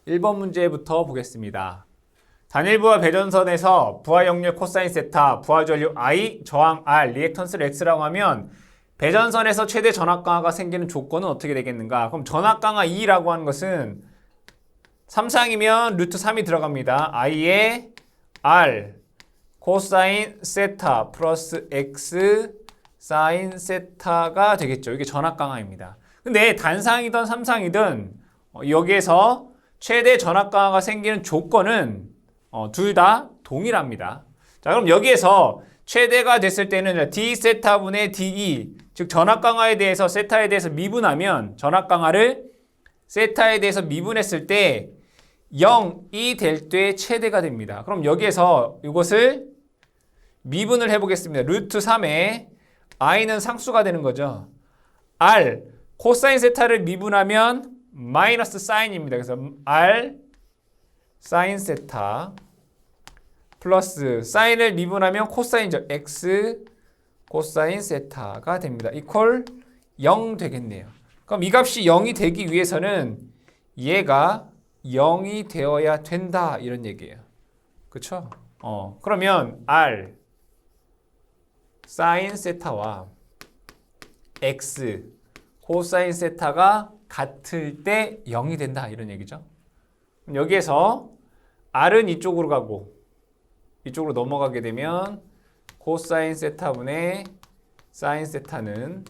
1번 문제부터 보겠습니다. 단일부하 배전선에서 부하 역률 코사인 세타, 부하 전류 I, 저항 R, 리액턴스 X라고 하면 배전선에서 최대 전압강화가 생기는 조건은 어떻게 되겠는가? 그럼 전압강화 E라고 하는 것은 3상이면 루트 3이 들어갑니다. I에 R 코사인 세타 플러스 X 사인 세타가 되겠죠. 이게 전압강화입니다. 근데 단상이든 3상이든 여기에서 최대 전압강화가 생기는 조건은 둘 다 동일합니다. 자, 그럼 여기에서 최대가 됐을 때는 d 세타분의 de, 즉 전압강화에 대해서 세타에 대해서 미분하면 전압강화를 세타에 대해서 미분했을 때 0이 될 때 최대가 됩니다. 그럼 여기에서 이것을 미분을 해보겠습니다. 루트 3에 i는 상수가 되는 거죠. r, 코사인 세타를 미분하면 마이너스 사인입니다. 그래서 r 사인 세타 플러스 사인을 미분하면 코사인이죠. x 코사인 세타가 됩니다. 이퀄 0 되겠네요. 그럼 이 값이 0이 되기 위해서는 얘가 0이 되어야 된다 이런 얘기예요. 그렇죠? 그러면 r 사인 세타와 x 코사인 세타가 같을 때 0이 된다 이런 얘기죠. 여기에서 r은 이쪽으로 가고 이쪽으로 넘어가게 되면 코사인 세타분의 사인 세타는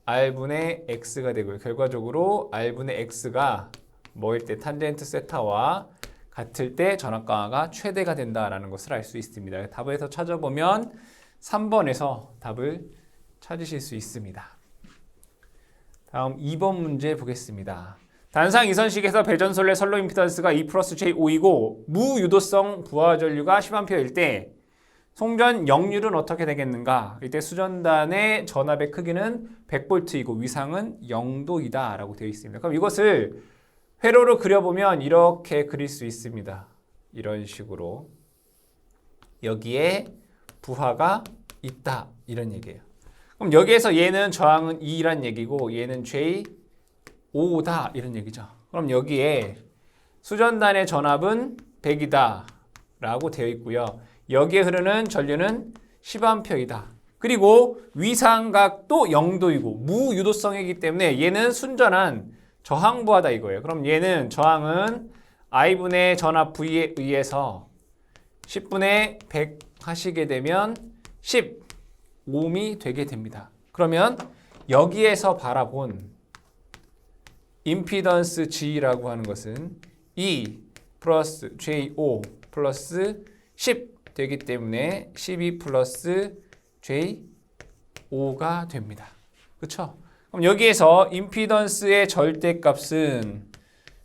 r분의 x가 되고요. 결과적으로 r분의 x가 뭐일 때 탄젠트 세타와 같을 때 전압강화가 최대가 된다라는 것을 알 수 있습니다. 답에서 찾아보면 3번에서 답을 찾으실 수 있습니다. 다음 2번 문제 보겠습니다. 단상 이선식에서 배전솔레 선로 임피던스가 E 플러스 J5이고 무유도성 부하 전류가 10A일 때 송전 역률은 어떻게 되겠는가? 이때 수전단의 전압의 크기는 100V이고 위상은 0도이다 라고 되어 있습니다. 그럼 이것을 회로로 그려보면 이렇게 그릴 수 있습니다. 이런 식으로 여기에 부하가 있다 이런 얘기예요. 그럼 여기에서 얘는 저항은 E란 얘기고 얘는 J5다 이런 얘기죠. 그럼 여기에 수전단의 전압은 100이다 라고 되어 있고요. 여기에 흐르는 전류는 10A이다. 그리고 위상각도 0도이고 무유도성이기 때문에 얘는 순전한 저항부하다 이거예요. 그럼 얘는 저항은 I분의 전압 V에 의해서 10분의 100 하시게 되면 10옴이 되게 됩니다. 그러면 여기에서 바라본 임피던스 G라고 하는 것은 E 플러스 J5 플러스 10 되기 때문에 12 플러스 J5가 됩니다. 그렇죠? 그럼 여기에서 임피던스의 절대값은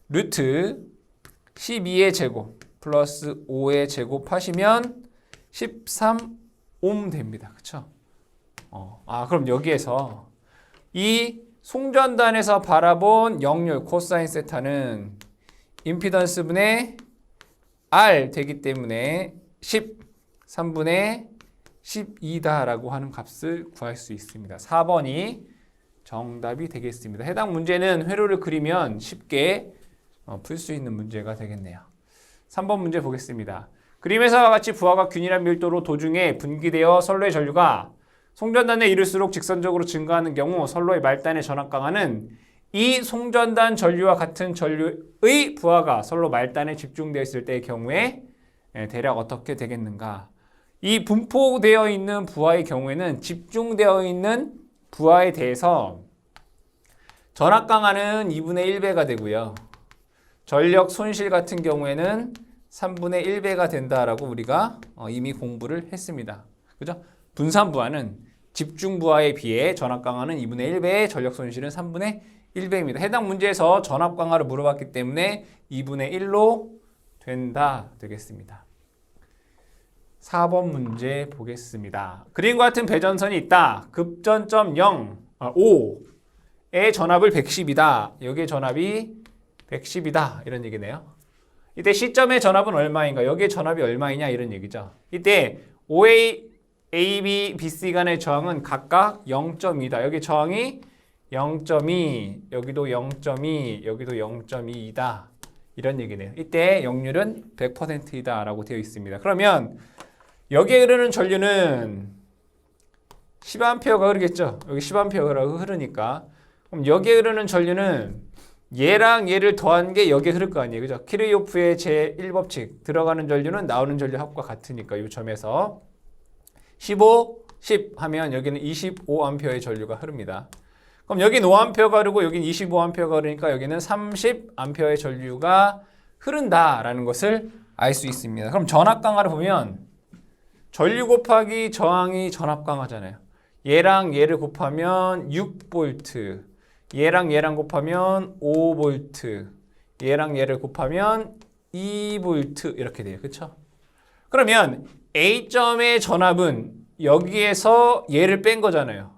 루트 12의 제곱 플러스 5의 제곱 하시면 13옴 됩니다. 그렇죠? 그럼 여기에서 이 송전단에서 바라본 역률 코사인 세타는 임피던스분의 R 되기 때문에 13분의 12다라고 하는 값을 구할 수 있습니다. 4번이 정답이 되겠습니다. 해당 문제는 회로를 그리면 쉽게 풀 수 있는 문제가 되겠네요. 3번 문제 보겠습니다. 그림에서와 같이 부하가 균일한 밀도로 도중에 분기되어 선로의 전류가 송전단에 이를수록 직선적으로 증가하는 경우 선로의 말단의 전압강화는 이 송전단 전류와 같은 전류의 부하가 선로 말단에 집중되어 있을 때의 경우에 대략 어떻게 되겠는가? 이 분포되어 있는 부하의 경우에는 집중되어 있는 부하에 대해서 전압강화는 2분의 1배가 되고요. 전력 손실 같은 경우에는 3분의 1배가 된다라고 우리가 이미 공부를 했습니다. 그죠? 분산부하는 집중부하에 비해 전압강화는 2분의 1배, 전력 손실은 3분의 1배입니다. 해당 문제에서 전압강화를 물어봤기 때문에 2분의 1로 된다 되겠습니다. 4번 문제 보겠습니다. 그림과 같은 배전선이 있다. 급전점 5의 전압을 110이다. 여기의 전압이 110이다. 이런 얘기네요. 이때 시점의 전압은 얼마인가? 여기의 전압이 얼마이냐? 이런 얘기죠. 이때 OA, AB, BC 간의 저항은 각각 0.2다. 여기 저항이 0.2, 여기도 0.2, 여기도 0.2이다. 이런 얘기네요. 이때 역률은 100%이다 라고 되어 있습니다. 그러면 여기에 흐르는 전류는 10A가 흐르겠죠. 여기 10A가 흐르니까. 그럼 여기에 흐르는 전류는 얘랑 얘를 더한 게 여기에 흐를 거 아니에요. 그죠? 키르호프의 제1법칙. 들어가는 전류는 나오는 전류 합과 같으니까 이 점에서 15, 10 하면 여기는 25A의 전류가 흐릅니다. 그럼 여긴 5A가 흐르고 여긴 25A가 흐르니까 여기는 30A의 전류가 흐른다라는 것을 알 수 있습니다. 그럼 전압강화를 보면 전류 곱하기 저항이 전압강화잖아요. 얘랑 얘를 곱하면 6V, 얘랑 얘랑 곱하면 5V, 얘랑 얘를 곱하면 2V 이렇게 돼요. 그렇죠? 그러면 A점의 전압은 여기에서 얘를 뺀 거잖아요.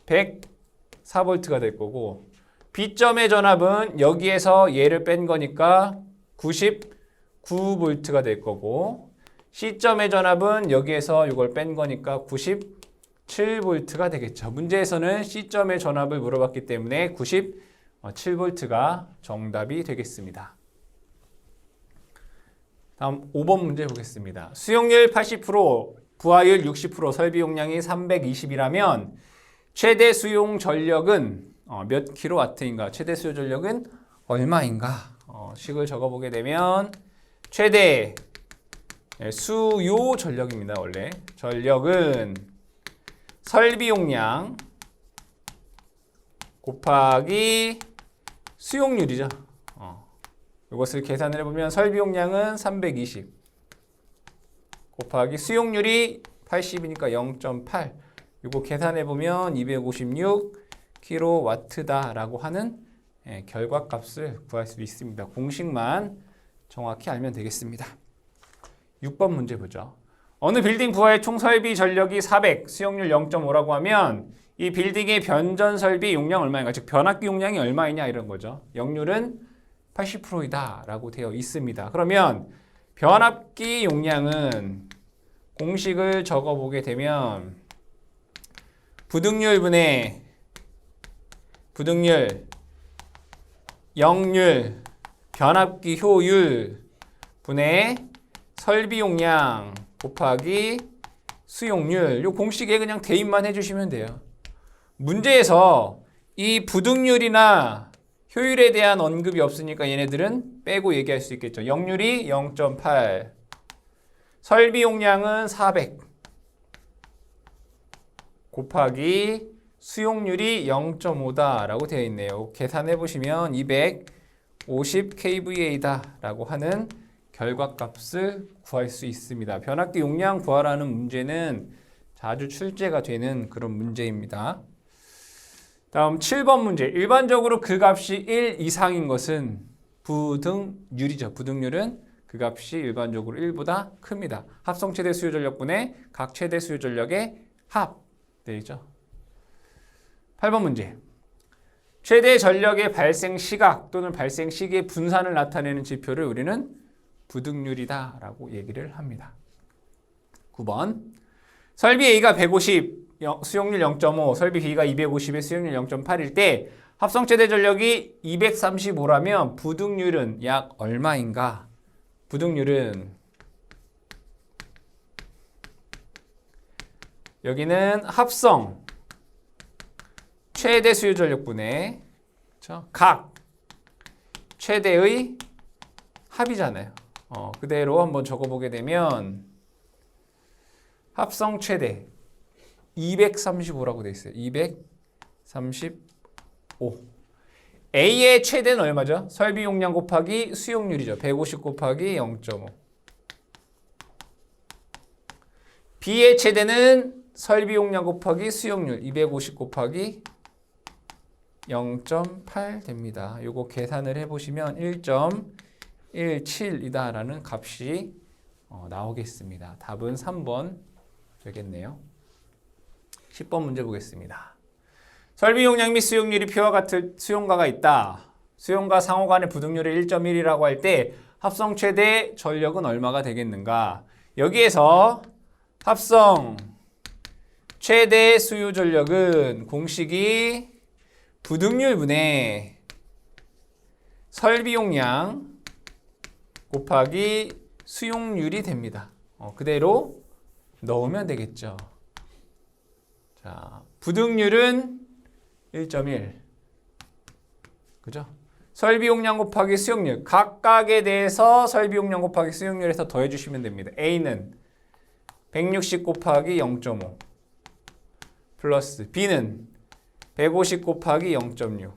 104V가 될 거고 B점의 전압은 여기에서 얘를 뺀 거니까 99V가 될 거고 C점의 전압은 여기에서 이걸 뺀 거니까 97V가 되겠죠. 문제에서는 C점의 전압을 물어봤기 때문에 97V가 정답이 되겠습니다. 다음 5번 문제 보겠습니다. 수용률 80%, 부하율 60%, 설비 용량이 320이라면 최대 수용 전력은 몇 킬로와트인가? 최대 수용 전력은 얼마인가? 식을 적어보게 되면 최대 수요 전력입니다. 원래 전력은 설비 용량 곱하기 수용률이죠. 이것을 계산을 해보면 설비 용량은 320 곱하기 수용률이 80이니까 0.8 이거 계산해보면 256kW다라고 하는 결과값을 구할 수 있습니다. 공식만 정확히 알면 되겠습니다. 6번 문제 보죠. 어느 빌딩 부하의 총 설비 전력이 400, 수용률 0.5라고 하면 이 빌딩의 변전 설비 용량 얼마인가? 즉 변압기 용량이 얼마이냐 이런 거죠. 역률은 80%이다 라고 되어 있습니다. 그러면 변압기 용량은 공식을 적어보게 되면 부등률 분의 부등률, 역률, 변압기 효율 분의 설비 용량 곱하기 수용률. 이 공식에 그냥 대입만 해주시면 돼요. 문제에서 이 부등률이나 효율에 대한 언급이 없으니까 얘네들은 빼고 얘기할 수 있겠죠. 역률이 0.8, 설비 용량은 400 곱하기 수용률이 0.5다라고 되어 있네요. 계산해 보시면 250kVA다라고 하는 결과값을 구할 수 있습니다. 변압기 용량 구하라는 문제는 자주 출제가 되는 그런 문제입니다. 다음 7번 문제. 일반적으로 그 값이 1 이상인 것은 부등률이죠. 부등률은 그 값이 일반적으로 1보다 큽니다. 합성 최대 수요 전력분의 각 최대 수요 전력의 합 되죠. 8번 문제. 최대 전력의 발생 시각 또는 발생 시기의 분산을 나타내는 지표를 우리는 부등률이다 라고 얘기를 합니다. 9번. 설비 A가 150, 수용률 0.5, 설비 B가 250에 수용률 0.8일 때 합성 최대 전력이 235라면 부등률은 약 얼마인가? 부등률은 여기는 합성 최대 수요 전력분의 각 최대의 합이잖아요. 그대로 한번 적어보게 되면 합성 최대 235라고 되어 있어요. 235. A의 최대는 얼마죠? 설비 용량 곱하기 수용률이죠. 150 곱하기 0.5. B의 최대는 설비 용량 곱하기 수용률 250 곱하기 0.8 됩니다. 요거 계산을 해보시면 1.17이다라는 값이 나오겠습니다. 답은 3번 되겠네요. 10번 문제 보겠습니다. 설비 용량 및 수용률이 표와 같을 수용가가 있다. 수용가 상호 간의 부등률이 1.1이라고 할 때 합성 최대 전력은 얼마가 되겠는가? 여기에서 합성 최대 수요 전력은 공식이 부등률 분의 설비 용량 곱하기 수용률이 됩니다. 그대로 넣으면 되겠죠. 자, 부등률은 1.1. 그죠? 설비 용량 곱하기 수용률. 각각에 대해서 설비 용량 곱하기 수용률에서 더해 주시면 됩니다. A는 160 곱하기 0.5 플러스 B는 150 곱하기 0.6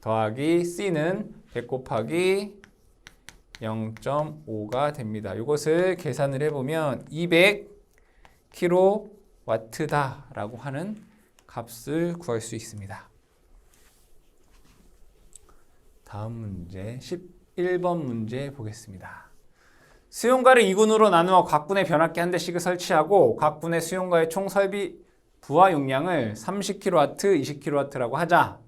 더하기 C는 100 곱하기 0.5가 됩니다. 이것을 계산을 해보면 200kW다 라고 하는 값을 구할 수 있습니다. 다음 문제 11번 문제 보겠습니다. 수용가를 2군으로 나누어 각 군에 변압기 한 대씩을 설치하고 각 군의 수용가의 총 설비 부하 용량을 30kW, 20kW라고 하자.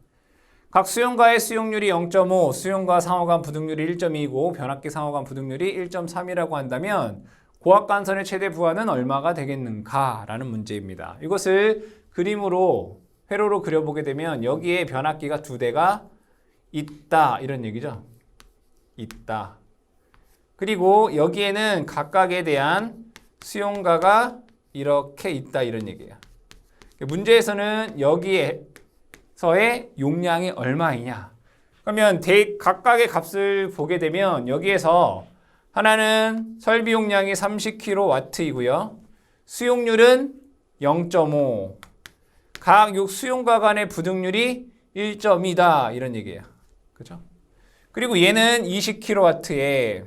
각 수용가의 수용률이 0.5, 수용가 상호간 부등률이 1.2이고 변압기 상호간 부등률이 1.3이라고 한다면 고압관선의 최대 부하는 얼마가 되겠는가? 라는 문제입니다. 이것을 그림으로 회로로 그려보게 되면 여기에 변압기가 2대가 있다 이런 얘기죠. 있다. 그리고 여기에는 각각에 대한 수용가가 이렇게 있다 이런 얘기예요. 문제에서는 여기에서의 용량이 얼마이냐. 그러면 각각의 값을 보게 되면 여기에서 하나는 설비 용량이 30kW이고요. 수용률은 0.5. 각 수용가 간의 부등률이 1.2다 이런 얘기예요. 그죠? 그리고 얘는 20kW에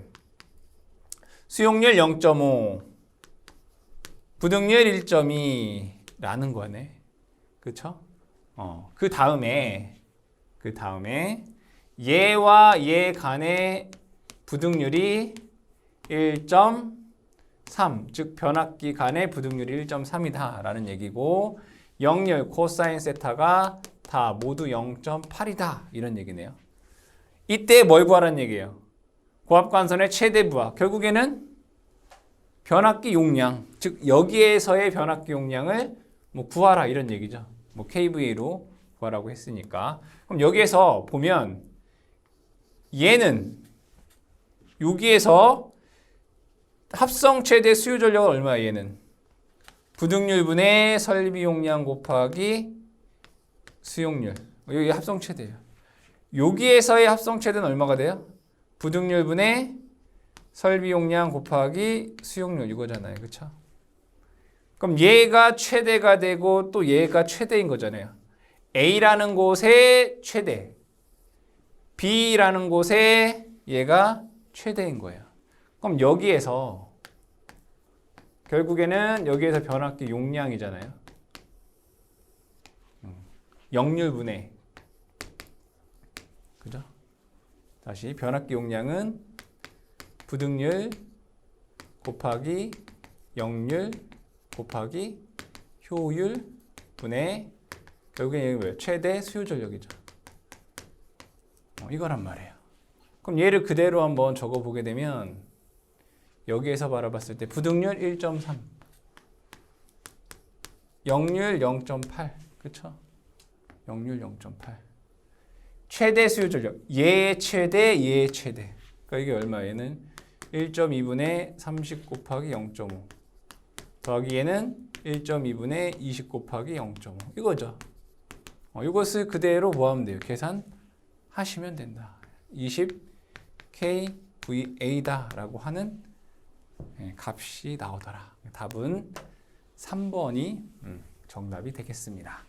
수용률 0.5, 부등률 1.2라는 거네. 그쵸? 그 다음에 얘와 얘 간의 부등률이 1.3, 즉 변압기 간의 부등률이 1.3이다 라는 얘기고 역률, 코사인 세타가 다 모두 0.8이다 이런 얘기네요. 이때 뭘 구하라는 얘기예요? 고압관선의 최대 부하. 결국에는 변압기 용량, 즉 여기에서의 변압기 용량을 구하라 이런 얘기죠. kVA로 구하라고 했으니까. 그럼 여기에서 보면 얘는 여기에서 합성 최대 수요 전력은 얼마야? 얘는 부등률 분의 설비 용량 곱하기 수용률. 여기 합성 최대예요. 여기에서의 합성 최대는 얼마가 돼요? 부등률 분의 설비 용량 곱하기 수용률 이거잖아요. 그렇죠? 그럼 얘가 최대가 되고 또 얘가 최대인 거잖아요. A라는 곳의 최대, B라는 곳에 얘가 최대인 거예요. 그럼 여기에서 결국에는 여기에서 변압기 용량이잖아요. 역률분의, 그죠? 다시 변압기 용량은 부등률 곱하기 역률 곱하기 효율 분의 결국엔 이게 뭐예요? 최대 수요 전력이죠. 이거란 말이에요. 그럼 얘를 그대로 한번 적어보게 되면 여기에서 바라봤을 때 부등률 1.3, 역률 0.8, 그쵸? 역률 0.8. 최대 수요 전력, 얘의 최대, 얘의 최대. 그러니까 이게 얼마예요? 얘는 1.2분의 30 곱하기 0.5 더하기 얘는 1.2분의 20 곱하기 0.5 이거죠. 이것을 그대로 뭐 하면 돼요? 계산하시면 된다. 20 kVA다 라고 하는 값이 나오더라. 답은 3번이 정답이 되겠습니다.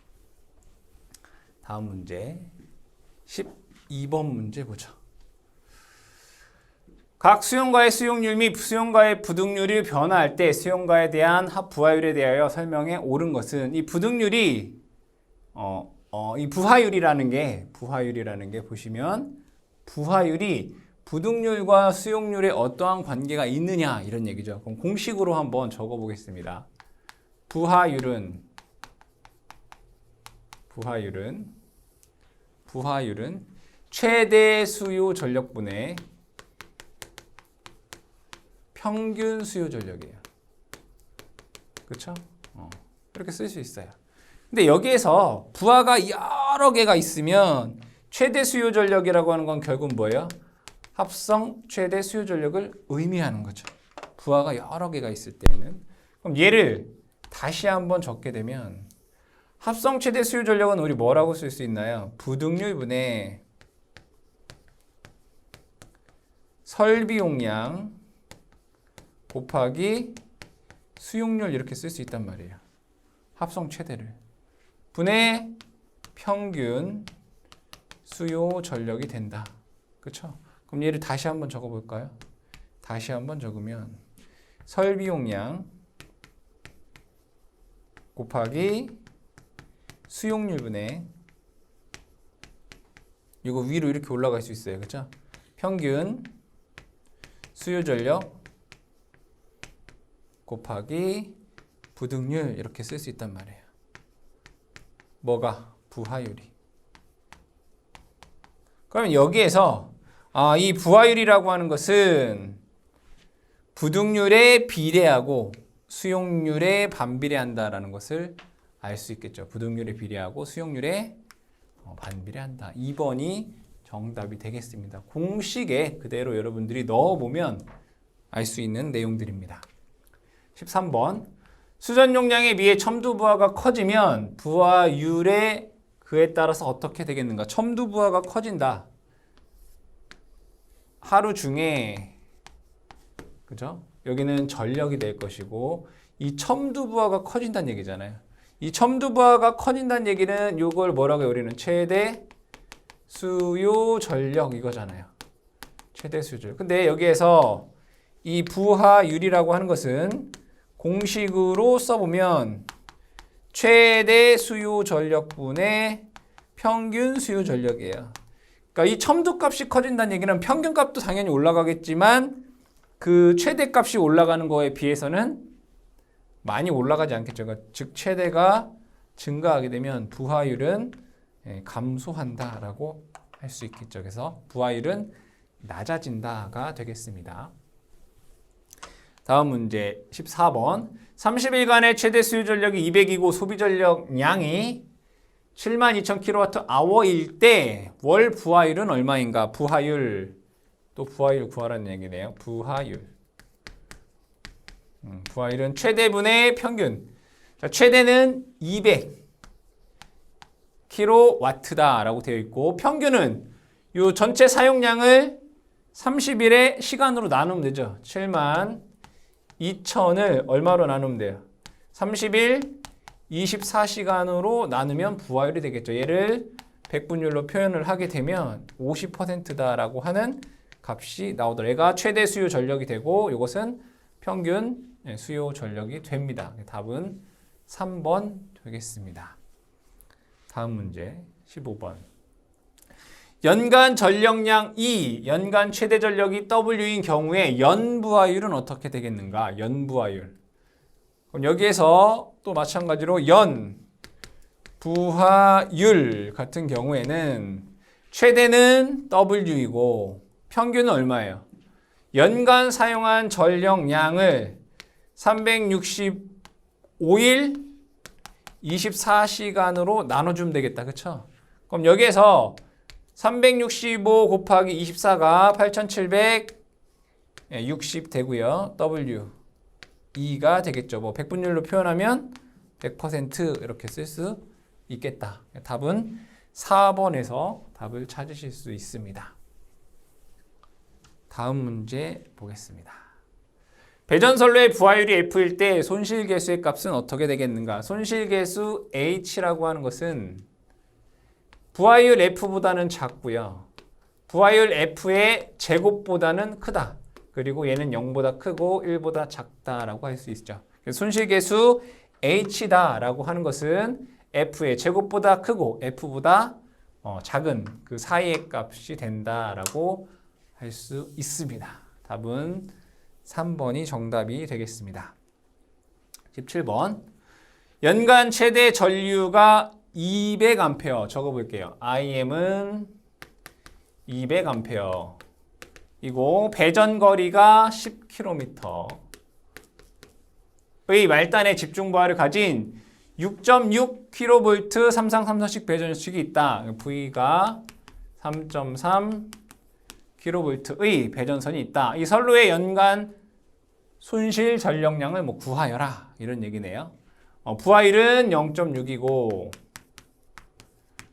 다음 문제 12번 문제 보죠. 각 수용가의 수용률 및 수용가의 부등률이 변화할 때 수용가에 대한 합부하율에 대하여 설명해 옳은 것은 이 부등률이 이 부하율이라는 게 보시면 부하율이 부등률과 수용률에 어떠한 관계가 있느냐 이런 얘기죠. 그럼 공식으로 한번 적어 보겠습니다. 부하율은 최대 수요 전력분의 평균 수요 전력이에요. 그렇죠? 이렇게 쓸 수 있어요. 근데 여기에서 부하가 여러 개가 있으면 최대 수요 전력이라고 하는 건 결국 뭐예요? 합성 최대 수요 전력을 의미하는 거죠. 부하가 여러 개가 있을 때는. 그럼 얘를 다시 한번 적게 되면 합성 최대 수요 전력은 우리 뭐라고 쓸 수 있나요? 부등률 분의 설비 용량 곱하기 수용률 이렇게 쓸 수 있단 말이에요. 합성 최대를. 분의 평균 수요 전력이 된다. 그렇죠? 그럼 얘를 다시 한번 적어볼까요? 다시 한번 적으면 설비 용량 곱하기 수용률분의 이거 위로 이렇게 올라갈 수 있어요. 그렇죠? 평균 수요 전력 곱하기 부등률 이렇게 쓸 수 있단 말이에요. 뭐가? 부하율이. 그러면 여기에서 이 부하율이라고 하는 것은 부등률에 비례하고 수용률에 반비례한다라는 것을 알 수 있겠죠. 부등률에 비례하고 수용률에 반비례한다. 2번이 정답이 되겠습니다. 공식에 그대로 여러분들이 넣어보면 알 수 있는 내용들입니다. 13번 수전 용량에 비해 첨두 부하가 커지면 부하율에 그에 따라서 어떻게 되겠는가? 첨두 부하가 커진다. 하루 중에 그죠? 여기는 전력이 될 것이고 이 첨두 부하가 커진다는 얘기잖아요. 이 첨두 부하가 커진다는 얘기는 이걸 뭐라고 해요? 우리는 최대 수요 전력 이거잖아요. 최대 수요 전력. 근데 여기에서 이 부하율이라고 하는 것은 공식으로 써보면 최대 수요 전력분의 평균 수요 전력이에요. 그러니까 이 첨두 값이 커진다는 얘기는 평균 값도 당연히 올라가겠지만 그 최대 값이 올라가는 거에 비해서는 많이 올라가지 않겠죠. 그러니까 즉 최대가 증가하게 되면 부하율은 감소한다라고 할 수 있겠죠. 그래서 부하율은 낮아진다가 되겠습니다. 다음 문제 14번 30일간의 최대 수요 전력이 200이고 소비 전력량이 72,000kWh일 때 월 부하율은 얼마인가? 부하율 또 부하율 구하라는 얘기네요. 부하율 부하율은 최대분의 평균. 자, 최대는 200kW라고 되어 있고 평균은 이 전체 사용량을 30일의 시간으로 나누면 되죠. 72,000을 얼마로 나누면 돼요? 30일 24시간으로 나누면 부하율이 되겠죠. 얘를 백분율로 표현을 하게 되면 50%다라고 하는 값이 나오더라고요. 얘가 최대 수요 전력이 되고 이것은 평균 수요 전력이 됩니다. 답은 3번 되겠습니다. 다음 문제 15번. 연간 전력량 E, 연간 최대 전력이 W인 경우에 연부하율은 어떻게 되겠는가? 연부하율. 그럼 여기에서 또 마찬가지로 연부하율 같은 경우에는 최대는 W이고 평균은 얼마예요? 연간 사용한 전력량을 365일 24시간으로 나눠주면 되겠다. 그쵸? 그럼 여기에서 365 곱하기 24가 8760 되고요. W 2가 되겠죠. 뭐 백분율로 표현하면 100% 이렇게 쓸 수 있겠다. 답은 4번에서 답을 찾으실 수 있습니다. 다음 문제 보겠습니다. 배전선로의 부하율이 F일 때 손실계수의 값은 어떻게 되겠는가? 손실계수 H라고 하는 것은 부하율 F보다는 작고요. 부하율 F의 제곱보다는 크다. 그리고 얘는 0보다 크고 1보다 작다라고 할 수 있죠. 손실계수 H다라고 하는 것은 F의 제곱보다 크고 F보다 작은 그 사이의 값이 된다라고 할 수 있습니다. 답은 3번이 정답이 되겠습니다. 17번. 연간 최대 전류가 200A 적어볼게요. IM은 200A 이고 배전거리가 10km 의 말단의 집중부하를 가진 6.6kV 3상 3사식 배전식이 있다. V가 3.3 kV의 배전선이 있다. 이 선로의 연간 손실 전력량을 뭐 구하여라 이런 얘기네요. 부하율은 0.6이고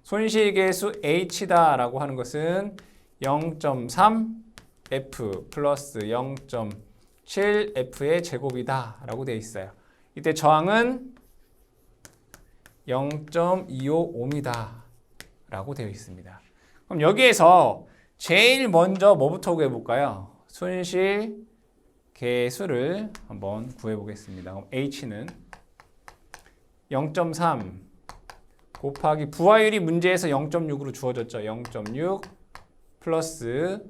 손실계수 H다라고 하는 것은 0.3F 플러스 0.7F의 제곱이다 라고 되어 있어요. 이때 저항은 0.255입니다 라고 되어 있습니다. 그럼 여기에서 제일 먼저 뭐부터 구해볼까요? 손실 계수를 한번 구해보겠습니다. 그럼 H는 0.3 곱하기 부하율이 문제에서 0.6으로 주어졌죠. 0.6 플러스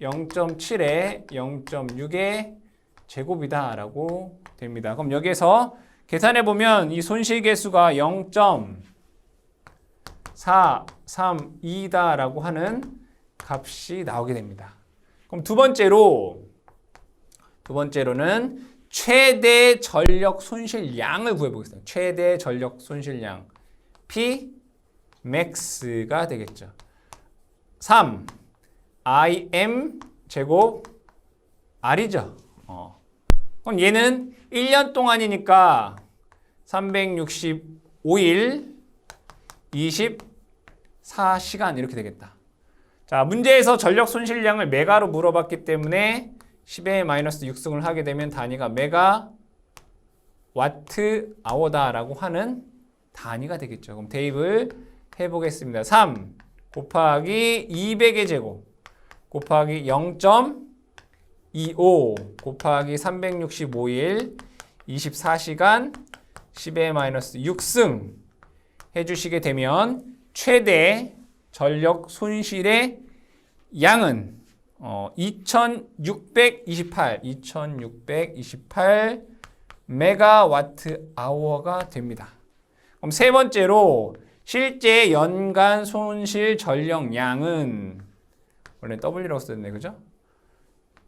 0.7에 0.6의 제곱이다 라고 됩니다. 그럼 여기에서 계산해보면 이 손실계수가 0.432다 라고 하는 값이 나오게 됩니다. 그럼 두 번째로는 최대 전력 손실량을 구해보겠습니다. 최대 전력 손실량 P max가 되겠죠. 3 IM 제곱 R이죠. 그럼 얘는 1년 동안이니까 365일 24시간 이렇게 되겠다. 자, 문제에서 전력 손실량을 메가로 물어봤기 때문에 10의 마이너스 6승을 하게 되면 단위가 메가 와트 아워다라고 하는 단위가 되겠죠. 그럼 대입을 해보겠습니다. 3 곱하기 200의 제곱 곱하기 0.25 곱하기 365일 24시간 10의 마이너스 6승 해주시게 되면 최대 전력 손실의 양은 2628 메가와트 아워가 됩니다. 그럼 세 번째로 실제 연간 손실 전력량은 원래 W라고 썼네, 그죠?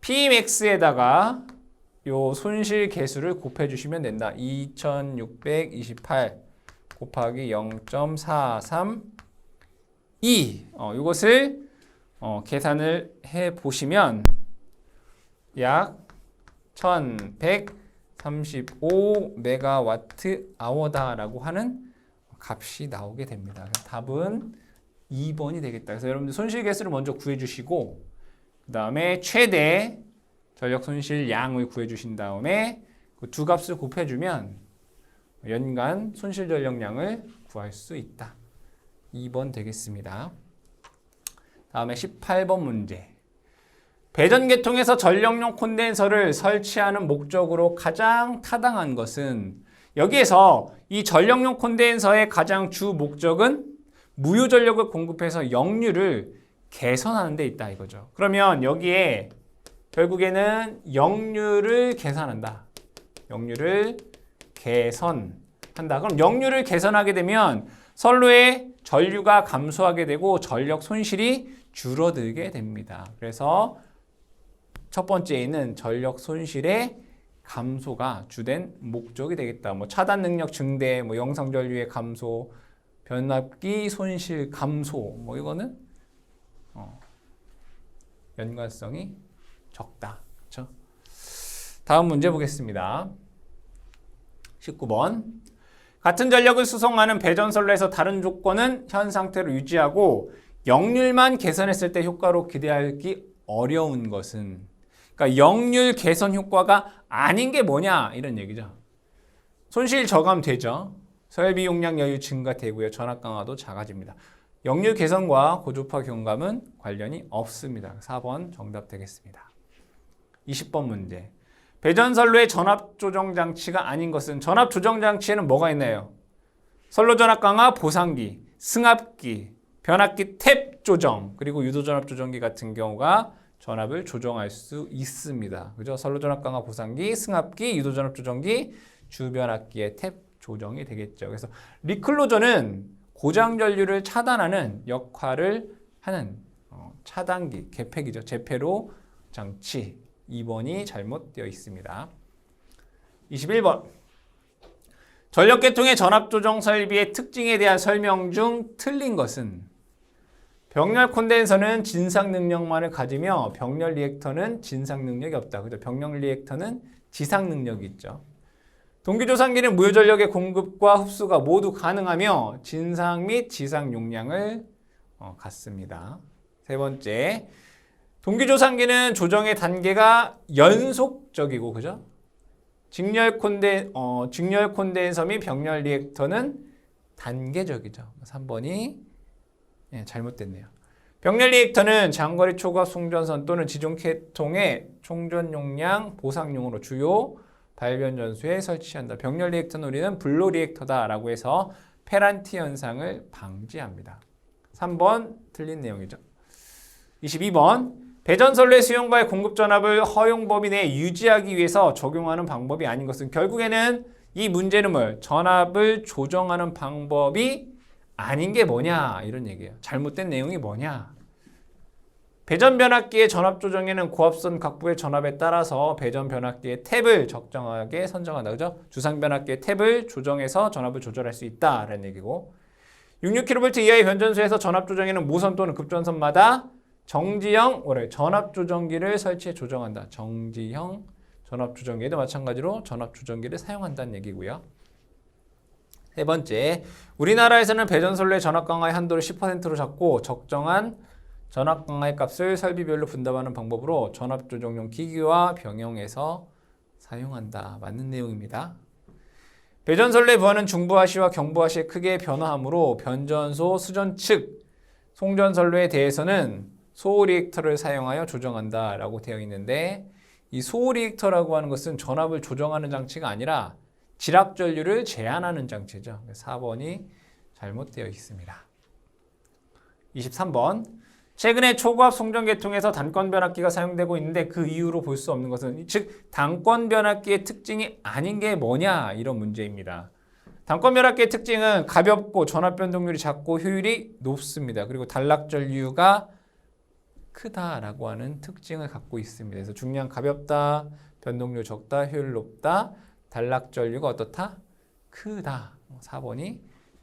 Pmax에다가 요 손실 계수를 곱해 주시면 된다. 2628 곱하기 0.432 이것을 계산을 해 보시면 약 1135 메가와트 아워다라고 하는 값이 나오게 됩니다. 답은 2번이 되겠다. 그래서 여러분들 손실 계수를 먼저 구해 주시고 그 다음에 최대 전력 손실 양을 구해 주신 다음에 그 두 값을 곱해 주면 연간 손실 전력량을 구할 수 있다. 2번 되겠습니다. 다음에 18번 문제. 배전계통에서 전력용 콘덴서를 설치하는 목적으로 가장 타당한 것은 여기에서 이 전력용 콘덴서의 가장 주 목적은 무효 전력을 공급해서 역류를 개선하는 데 있다 이거죠. 그러면 여기에 결국에는 역류를 계산한다. 역류를 개선한다. 그럼 역류를 개선하게 되면 선로의 전류가 감소하게 되고 전력 손실이 줄어들게 됩니다. 그래서 첫 번째에는 전력 손실의 감소가 주된 목적이 되겠다. 뭐 차단 능력 증대, 뭐 영상 전류의 감소, 변압기 손실 감소, 뭐 이거는 연관성이 적다. 그렇죠? 다음 문제 보겠습니다. 19번. 같은 전력을 수송하는 배전선로에서 다른 조건은 현 상태로 유지하고 역률만 개선했을 때 효과로 기대하기 어려운 것은, 그러니까 역률 개선 효과가 아닌 게 뭐냐 이런 얘기죠. 손실 저감되죠. 설비 용량 여유 증가되고요. 전압 강화도 작아집니다. 역률 개선과 고주파 경감은 관련이 없습니다. 4번 정답 되겠습니다. 20번 문제. 배전선로의 전압 조정 장치가 아닌 것은, 전압 조정 장치에는 뭐가 있나요? 선로 전압 강화 보상기, 승합기, 변압기 탭 조정, 그리고 유도 전압 조정기 같은 경우가 전압을 조정할 수 있습니다. 그죠? 선로 전압 강화 보상기, 승합기, 유도 전압 조정기, 주변압기의 탭 조정이 되겠죠. 그래서 리클로저는 고장 전류를 차단하는 역할을 하는 차단기, 개폐기죠. 제폐로 장치. 2번이 잘못되어 있습니다. 21번. 전력계통의 전압조정 설비의 특징에 대한 설명 중 틀린 것은, 병렬 콘덴서는 진상 능력만을 가지며 병렬 리액터는 진상 능력이 없다. 그죠? 병렬 리액터는 지상 능력이 있죠. 동기조산기는 무효전력의 공급과 흡수가 모두 가능하며 진상 및 지상 용량을 갖습니다. 세 번째, 동기조산기는 조정의 단계가 연속적이고, 그죠? 직렬 콘덴서 및 병렬 리액터는 단계적이죠. 3번이 잘못됐네요. 병렬 리액터는 장거리 초고압 송전선 또는 지존계통의 총전 용량 보상용으로 주요 발변 전수에 설치한다. 병렬 리액터는 우리는 블로 리액터다라고 해서 페란티 현상을 방지합니다. 3번 틀린 내용이죠. 22번 배전선로의 수용과의 공급 전압을 허용 범위 내에 유지하기 위해서 적용하는 방법이 아닌 것은 결국에는 이 문제는 뭘? 전압을 조정하는 방법이 아닌 게 뭐냐 이런 얘기예요. 잘못된 내용이 뭐냐? 배전 변압기의 전압 조정에는 고압선 각부의 전압에 따라서 배전 변압기의 탭을 적정하게 선정한다. 그죠? 주상 변압기의 탭을 조정해서 전압을 조절할 수 있다라는 얘기고 66kV 이하의 변전소에서 전압 조정에는 모선 또는 급전선마다 정지형 전압 조정기를 설치해 조정한다. 정지형 전압 조정기에도 마찬가지로 전압 조정기를 사용한다는 얘기고요. 세 번째, 우리나라에서는 배전선로의 전압 강화의 한도를 10%로 잡고 적정한 전압 강화의 값을 설비별로 분담하는 방법으로 전압 조정용 기기와 병용해서 사용한다. 맞는 내용입니다. 배전선로의 부하는 중부하시와 경부하시의 크게 변화하므로 변전소 수전 측 송전선로에 대해서는 소호 리액터를 사용하여 조정한다 라고 되어 있는데 이 소호 리액터라고 하는 것은 전압을 조정하는 장치가 아니라 지락 전류를 제한하는 장치죠. 4번이 잘못되어 있습니다. 23번 최근에 초고압 송전 계통에서 단권 변압기가 사용되고 있는데 그 이유로 볼 수 없는 것은 즉 단권 변압기의 특징이 아닌 게 뭐냐 이런 문제입니다. 단권 변압기의 특징은 가볍고 전압 변동률이 작고 효율이 높습니다. 그리고 단락 전류가 크다라고 하는 특징을 갖고 있습니다. 그래서 중량 가볍다, 변동률 적다, 효율 높다, 단락 전류가 어떻다? 크다. 4번이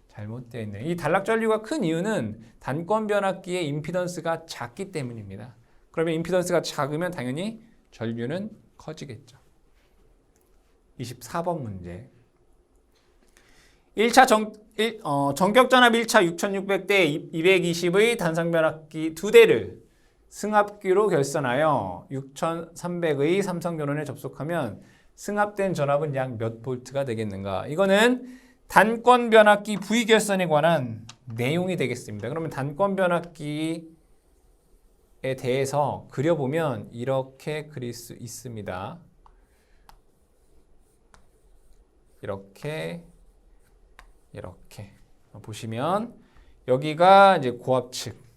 잘못되어 있네요. 이 단락 전류가 큰 이유는 단권 변압기의 임피던스가 작기 때문입니다. 그러면 임피던스가 작으면 당연히 전류는 커지겠죠. 24번 문제. 1차 전격 전압 1차 6600대 220의 단상 변압기 2대를 승합기로 결선하여 6300의 삼성 전원에 접속하면 승합된 전압은 약 몇 볼트가 되겠는가? 이거는 단권 변압기 부위 결선에 관한 내용이 되겠습니다. 그러면 단권 변압기에 대해서 그려보면 이렇게 그릴 수 있습니다. 이렇게 보시면 여기가 이제 고압 측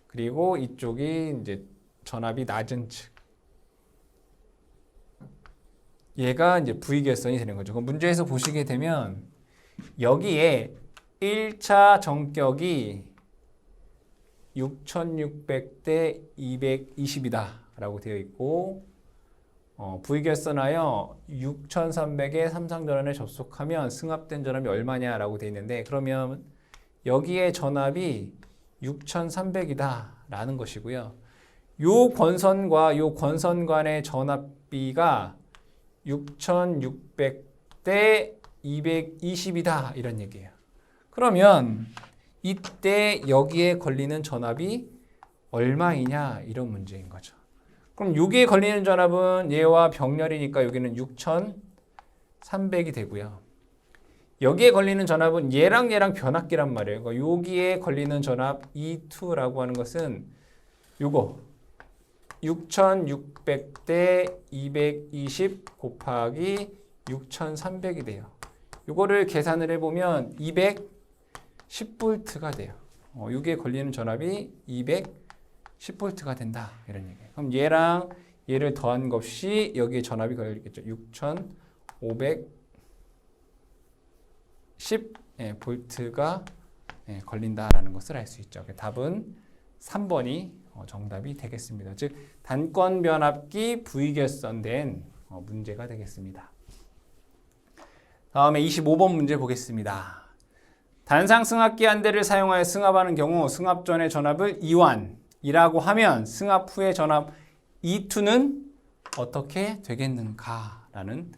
그리고 이쪽이 이제 전압이 낮은 측. 얘가 이제 부위결선이 되는 거죠. 그럼 문제에서 보시게 되면 여기에 1차 전격이 6600대 220이다 라고 되어 있고 부위결선하여 6300의 삼상전원에 접속하면 승합된 전압이 얼마냐 라고 되어 있는데 그러면 여기에 전압이 6300이다 라는 것이고요. 요 권선과 요 권선 간의 전압비가 6600대 220이다 이런 얘기예요. 그러면 이때 여기에 걸리는 전압이 얼마이냐 이런 문제인 거죠. 그럼 여기에 걸리는 전압은 얘와 병렬이니까 여기는 6300이 되고요. 여기에 걸리는 전압은 얘랑 변압기란 말이에요. 그러니까 여기에 걸리는 전압 E2라고 하는 것은 요거 6600대 220 곱하기 6300이 돼요. 요거를 계산을 해보면 210V가 돼요. 여기에 걸리는 전압이 210V가 된다. 이런 얘기예요. 그럼 얘랑 얘를 더한 것이 여기에 전압이 걸리겠죠. 6510V가 걸린다라는 것을 알 수 있죠. 답은 3번이 정답이 되겠습니다. 즉 단권 변압기 부위결선된 문제가 되겠습니다. 다음에 25번 문제 보겠습니다. 단상 승합기 한 대를 사용하여 승합하는 경우 승합 전의 전압을 E1이라고 하면 승합 후의 전압 E2는 어떻게 되겠는가라는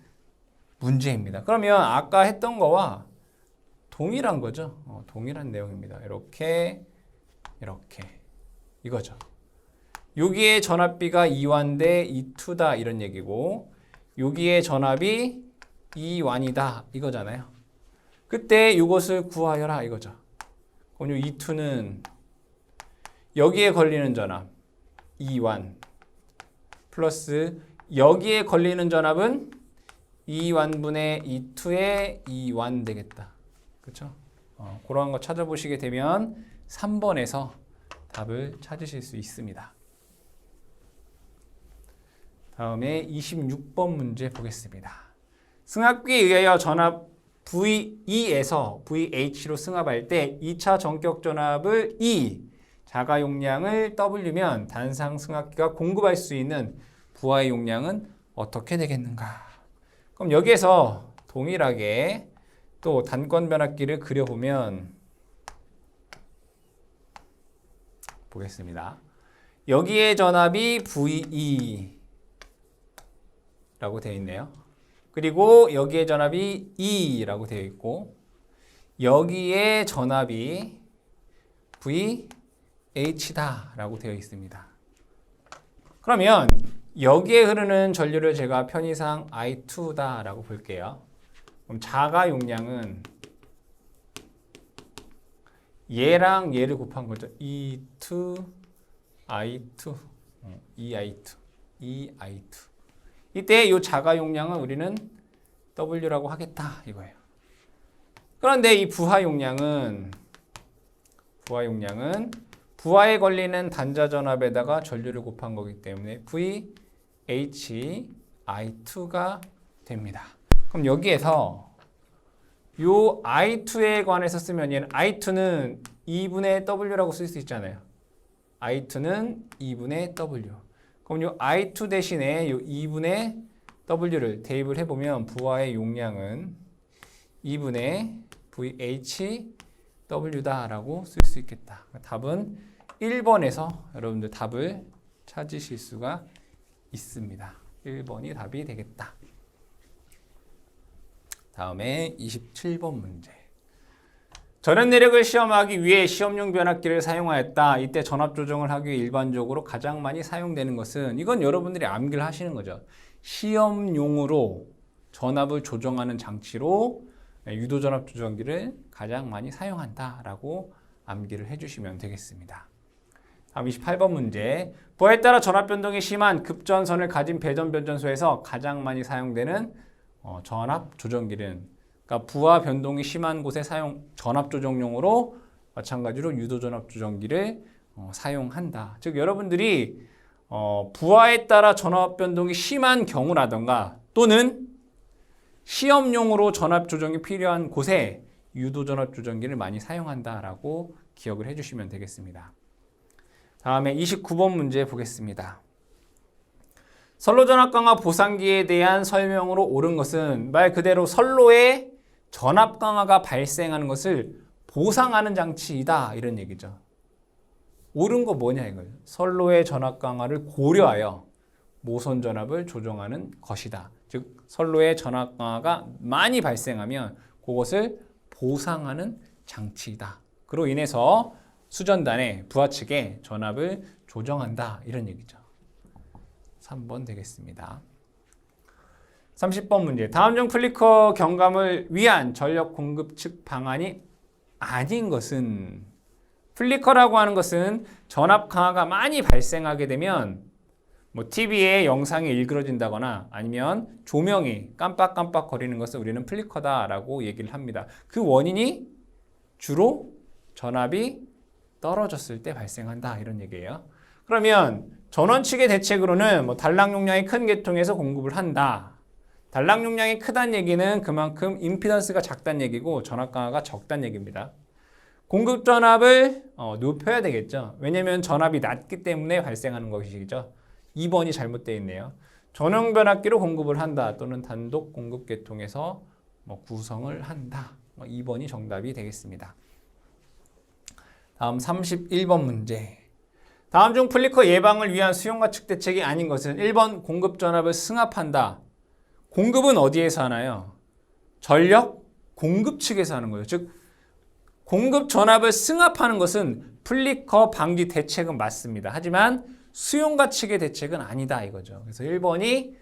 문제입니다. 그러면 아까 했던 거와 동일한 거죠. 동일한 내용입니다. 이렇게 이거죠. 여기에 전압비가 E1 대 E2다 이런 얘기고 여기에 전압이 E1이다 이거잖아요. 그때 이것을 구하여라 이거죠. 그럼 이 E2는 여기에 걸리는 전압 E1 플러스 여기에 걸리는 전압은 E1분의 E2의 E1 되겠다. 그렇죠? 그런 거 찾아보시게 되면 3번에서 답을 찾으실 수 있습니다. 다음에 26번 문제 보겠습니다. 승합기에 의하여 전압 V2에서 VH로 승합할 때 2차 전격 전압을 E, 자가 용량을 W면 단상 승합기가 공급할 수 있는 부하의 용량은 어떻게 되겠는가? 그럼 여기에서 동일하게 또 단권 변압기를 그려보면 보겠습니다. 여기에 전압이 VE 라고 되어 있네요. 그리고 여기에 전압이 E라고 되어 있고 여기에 전압이 VH다 라고 되어 있습니다. 그러면 여기에 흐르는 전류를 제가 편의상 I2다 라고 볼게요. 그럼 자가 용량은 얘랑 얘를 곱한 거죠. E2, I2, EI2. 이때 이 자가 용량은 우리는 W라고 하겠다 이거예요. 그런데 이 부하 용량은 부하에 걸리는 단자 전압에다가 전류를 곱한 거기 때문에 VHI2가 됩니다. 그럼 여기에서 이 I2에 관해서 쓰면 얘는 I2는 2분의 W라고 쓸 수 있잖아요. I2는 2분의 W. 그럼 이 I2 대신에 이 2분의 W를 대입을 해보면 부하의 용량은 2분의 VHW다라고 쓸 수 있겠다. 답은 1번에서 여러분들 답을 찾으실 수가 있습니다. 1번이 답이 되겠다. 다음에 27번 문제. 전원 내력을 시험하기 위해 시험용 변압기를 사용하였다. 이때 전압 조정을 하기 위해 일반적으로 가장 많이 사용되는 것은 이건 여러분들이 암기를 하시는 거죠. 시험용으로 전압을 조정하는 장치로 유도전압 조정기를 가장 많이 사용한다라고 암기를 해주시면 되겠습니다. 다음 28번 문제. 부하에 따라 전압 변동이 심한 급전선을 가진 배전 변전소에서 가장 많이 사용되는 전압 조정기는 그러니까 부하 변동이 심한 곳에 사용 전압 조정용으로 마찬가지로 유도 전압 조정기를 사용한다. 즉 여러분들이 부하에 따라 전압 변동이 심한 경우라던가 또는 시험용으로 전압 조정이 필요한 곳에 유도 전압 조정기를 많이 사용한다라고 기억을 해주시면 되겠습니다. 다음에 29번 문제 보겠습니다. 선로 전압 강화 보상기에 대한 설명으로 옳은 것은 말 그대로 선로에 전압 강화가 발생하는 것을 보상하는 장치이다 이런 얘기죠. 옳은 거 뭐냐 이거예요. 선로의 전압 강화를 고려하여 모선 전압을 조정하는 것이다. 즉 선로의 전압 강화가 많이 발생하면 그것을 보상하는 장치이다. 그로 인해서 수전단의 부하 측에 전압을 조정한다 이런 얘기죠. 3번 되겠습니다. 30번 문제. 다음 중 플리커 경감을 위한 전력 공급 측 방안이 아닌 것은 플리커라고 하는 것은 전압 강화가 많이 발생하게 되면 TV에 영상이 일그러진다거나 아니면 조명이 깜빡깜빡 거리는 것을 우리는 플리커다라고 얘기를 합니다. 그 원인이 주로 전압이 떨어졌을 때 발생한다 이런 얘기예요. 그러면 전원 측의 대책으로는 단락 용량이 큰 계통에서 공급을 한다. 단락 용량이 크다는 얘기는 그만큼 임피던스가 작다는 얘기고 전압 강화가 적다는 얘기입니다. 공급 전압을 높여야 되겠죠. 왜냐하면 전압이 낮기 때문에 발생하는 것이죠. 2번이 잘못되어 있네요. 전용 변압기로 공급을 한다 또는 단독 공급 계통에서 구성을 한다. 2번이 정답이 되겠습니다. 다음 31번 문제. 다음 중 플리커 예방을 위한 수용과측 대책이 아닌 것은 1번 공급 전압을 승합한다. 공급은 어디에서 하나요? 전력 공급 측에서 하는 거예요. 즉 공급 전압을 승합하는 것은 플리커 방지 대책은 맞습니다. 하지만 수용과측의 대책은 아니다 이거죠. 그래서 1번이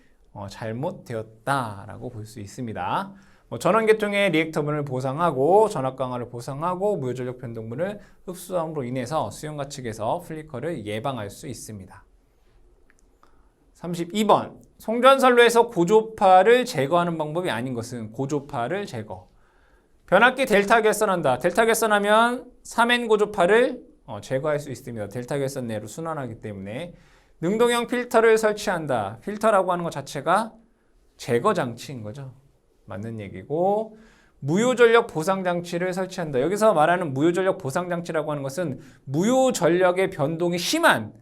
잘못되었다라고 볼 수 있습니다. 전원계통의 리액터분을 보상하고 전압 강화를 보상하고 무효전력 변동분을 흡수함으로 인해서 수용과측에서 플리커를 예방할 수 있습니다. 32번 송전선로에서 고조파를 제거하는 방법이 아닌 것은 고조파를 제거. 변압기 델타 결선한다. 델타 결선하면 3N 고조파를 제거할 수 있습니다. 델타 결선 내로 순환하기 때문에. 능동형 필터를 설치한다. 필터라고 하는 것 자체가 제거 장치인 거죠. 맞는 얘기고, 무효전력 보상장치를 설치한다. 여기서 말하는 무효전력 보상장치라고 하는 것은 무효전력의 변동이 심한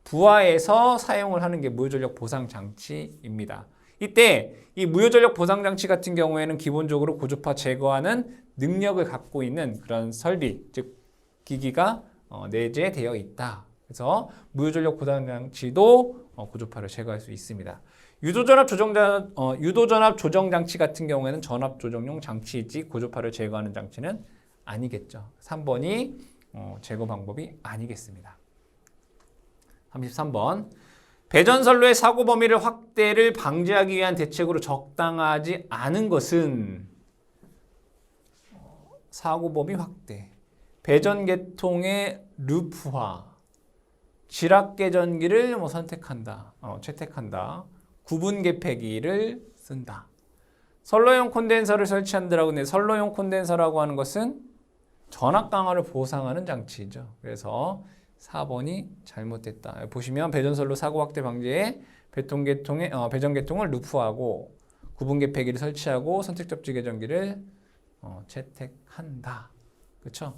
부하에서 사용을 하는 게 무효전력 보상장치입니다. 이때 이 무효전력 보상장치 같은 경우에는 기본적으로 고조파 제거하는 능력을 갖고 있는 그런 설비, 즉 기기가 내재되어 있다. 그래서 무효전력 보상장치도 고조파를 제거할 수 있습니다. 유도전압 조정 장치 같은 경우에는 전압 조정용 장치이지 고조파를 제거하는 장치는 아니겠죠. 3번이 제거 방법이 아니겠습니다. 33번 배전선로의 사고 범위를 확대를 방지하기 위한 대책으로 적당하지 않은 것은 사고 범위 확대, 배전계통의 루프화, 지락계전기를 선택한다, 채택한다, 구분 개폐기를 쓴다. 선로용 콘덴서를 설치한다라고 했는데 선로용 콘덴서라고 하는 것은 전압 강화를 보상하는 장치죠. 그래서 4번이 잘못됐다. 보시면 배전선로 사고 확대 방지에 배전계통을 루프하고 구분 개폐기를 설치하고 선택 접지 계전기를 채택한다. 그렇죠?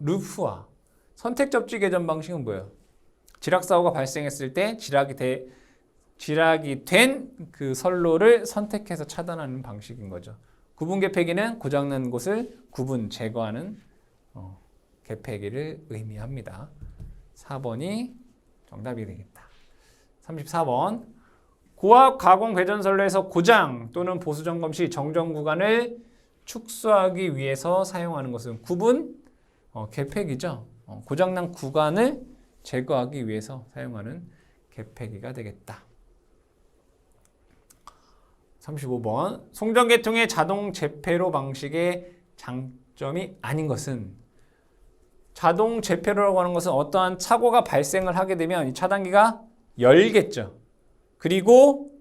루프화. 선택 접지 계전 방식은 뭐예요? 지락 사고가 발생했을 때 지락이 된 그 선로를 선택해서 차단하는 방식인 거죠. 구분 개폐기는 고장난 곳을 구분 제거하는 개폐기를 의미합니다. 4번이 정답이 되겠다. 34번 고압 가공 배전선로에서 고장 또는 보수 점검 시 정전 구간을 축소하기 위해서 사용하는 것은 구분 개폐기죠. 고장난 구간을 제거하기 위해서 사용하는 개폐기가 되겠다. 35번 송전계통의 자동 재폐로 방식의 장점이 아닌 것은 자동 재폐로라고 하는 것은 어떠한 사고가 발생을 하게 되면 이 차단기가 열겠죠. 그리고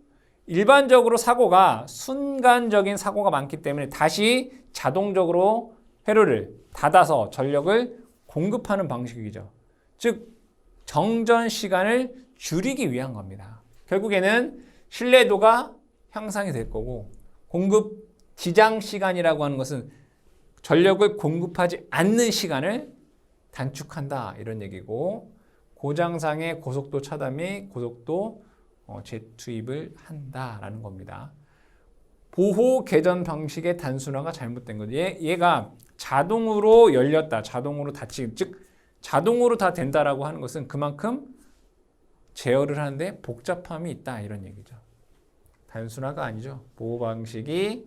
일반적으로 사고가 순간적인 사고가 많기 때문에 다시 자동적으로 회로를 닫아서 전력을 공급하는 방식이죠. 즉 정전 시간을 줄이기 위한 겁니다. 결국에는 신뢰도가 향상이 될 거고 공급 지장 시간이라고 하는 것은 전력을 공급하지 않는 시간을 단축한다 이런 얘기고 고장상의 고속도 차단 및 고속도 재투입을 한다라는 겁니다. 보호 개전 방식의 단순화가 잘못된 거죠. 얘가 자동으로 열렸다, 자동으로 닫히기, 즉 자동으로 다 된다라고 하는 것은 그만큼 제어를 하는데 복잡함이 있다 이런 얘기죠. 단순화가 아니죠. 보호 방식이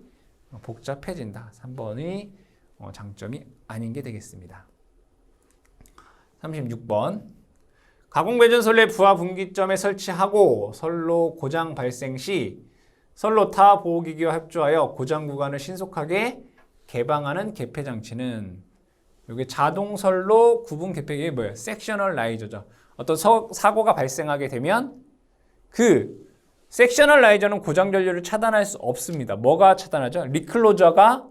복잡해진다. 3번이 장점이 아닌 게 되겠습니다. 36번 가공배전선로의 부하 분기점에 설치하고 선로 고장 발생 시 선로 타 보호기기와 협조하여 고장 구간을 신속하게 개방하는 개폐 장치는 이게 자동 선로 구분 개폐기가 뭐예요? 섹셔널 라이저죠. 어떤 사고가 발생하게 되면 그 섹셔널 라이저는 고장 전류를 차단할 수 없습니다. 뭐가 차단하죠? 리클로저가